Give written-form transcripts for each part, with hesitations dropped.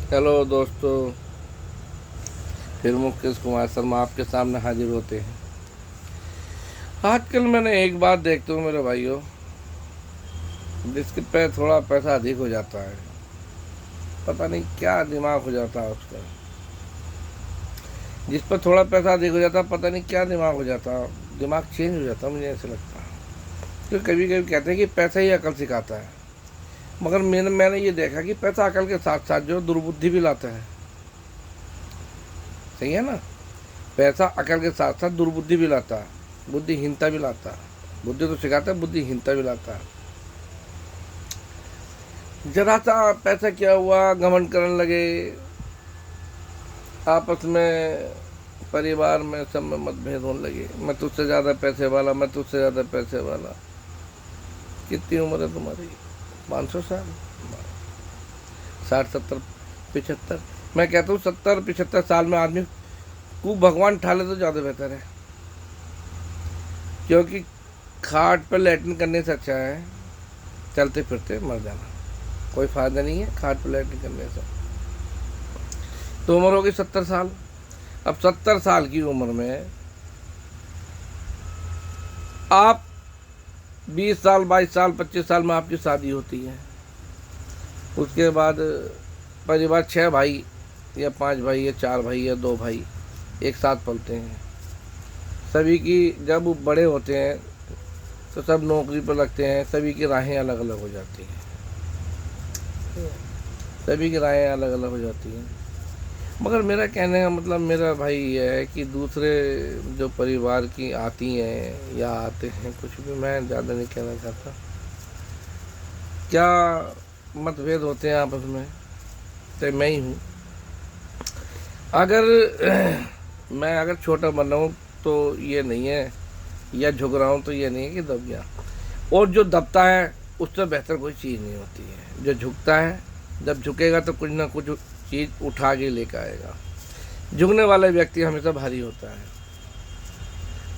Hello दोस्तों, फिर मुकेश कुमार शर्मा आपके सामने हाजिर होते हैं। आजकल मैंने एक बात देखता हूँ मेरे भाइयों, जिसके पे थोड़ा पैसा अधिक हो जाता है, पता नहीं क्या दिमाग हो जाता है उसका। जिस पर थोड़ा पैसा अधिक हो जाता है, पता नहीं क्या दिमाग हो जाता है, दिमाग चेंज हो जाता है, मुझे ऐसा लगता है। तो कभी कभी कहते हैं कि पैसा ही अकल सिखाता है, मगर मैंने ये देखा कि पैसा अकल के साथ साथ जो दुर्बुद्धि भी लाता है। सही है ना? पैसा अकल के साथ साथ दुर्बुद्धि भी लाता है, बुद्धिहीनता भी लाता है। बुद्धि तो सिखाता है, बुद्धिहीनता भी लाता है। जरा सा पैसा क्या हुआ, घमंड करने लगे, आपस में परिवार में सब में मतभेद होने लगे। मैं तुझसे ज़्यादा पैसे वाला, मैं तुझसे ज़्यादा पैसे वाला। कितनी उम्र है तुम्हारी? 500 साल? 60 70 75? मैं कहता हूँ 70 75 साल में आदमी को भगवान ठा ले तो ज़्यादा बेहतर है, क्योंकि खाट पर लैट्रिन करने से अच्छा है चलते फिरते मर जाना। कोई फायदा नहीं है खाट पर लैट्रिन करने से। तो उम्र होगी 70 साल। अब 70 साल की उम्र में आप 20 साल 22 साल 25 साल में आपकी शादी होती है। उसके बाद परिवार 6 भाई या 5 भाई या 4 भाई या 2 भाई एक साथ पलते हैं। सभी की जब वो बड़े होते हैं तो सब नौकरी पर लगते हैं, सभी की राहें अलग अलग हो जाती हैं। सभी की राहें अलग अलग हो जाती हैं। मगर मेरा कहने का मतलब मेरा भाई ये है कि दूसरे जो परिवार की आती हैं या आते हैं, कुछ भी मैं ज़्यादा नहीं कहना चाहता, क्या मतभेद होते हैं आपस में, तो मैं ही हूँ। अगर मैं अगर छोटा बन रहा हूँ तो ये नहीं है, या झुक रहा हूँ तो ये नहीं है कि दब गया। और जो दबता है उससे बेहतर कोई चीज़ नहीं होती है। जो झुकता है, जब झुकेगा तो कुछ ना कुछ चीज़ उठा के लेकर आएगा। झुकने वाला व्यक्ति हमेशा भारी होता है,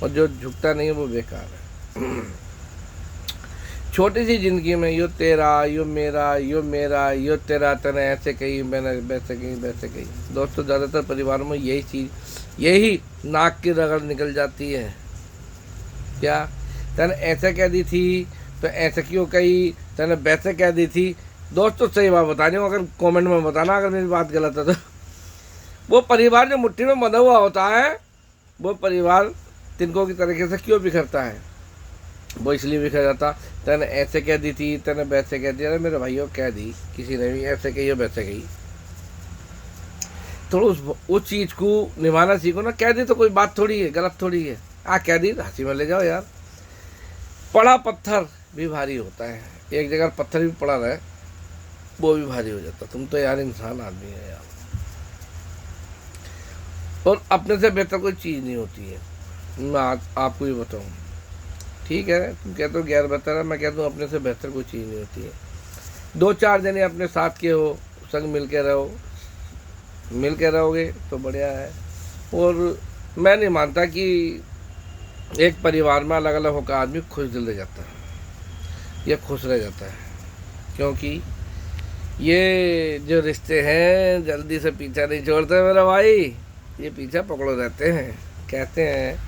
और जो झुकता नहीं है वो बेकार है। छोटी सी जिंदगी में यो तेरा, यो मेरा, यो मेरा, यो तेरा, तने ऐसे कही, मैंने वैसे कही, वैसे कही। दोस्तों, ज़्यादातर परिवारों में यही चीज़, यही नाक की रगड़ निकल जाती है। क्या तने ऐसे कह दी थी तो ऐसे क्यों कही, तने वैसे कह दी थी। दोस्तों, सही बात बता रही हूँ, अगर कमेंट में बताना अगर मेरी बात गलत है तो। वो परिवार जो मुट्ठी में बंधा हुआ होता है, वो परिवार तिनकों की तरीके से क्यों बिखरता है? वो इसलिए बिखर जाता, तने ऐसे कह दी थी, तने वैसे कह दिया। अरे मेरे भाइयों, कह दी किसी ने भी, ऐसे कही वैसे कही। तो उस चीज़ को निभाना सीखो ना। कह दी तो कोई बात थोड़ी है, गलत थोड़ी है। कह दी हंसी में ले जाओ यार। पड़ा पत्थर भी भारी होता है, एक जगह पत्थर भी पड़ा रहे वो भी भारी हो जाता। तुम तो यार इंसान आदमी है यार। और अपने से बेहतर कोई चीज़ नहीं होती है। मैं आपको भी बताऊँ, ठीक है, तुम कहते हो गैर बेहतर है, मैं कहता हूँ अपने से बेहतर कोई चीज़ नहीं होती है। 2 4 जने अपने साथ के हो, संग मिल के रहो, मिल के रहोगे तो बढ़िया है। और मैं नहीं मानता कि एक परिवार में अलग अलग होकर आदमी खुश दिल रह जाता है या खुश रह जाता है, क्योंकि ये जो रिश्ते हैं जल्दी से पीछा नहीं छोड़ते मेरा भाई। ये पीछा पकड़ो रहते हैं। कहते हैं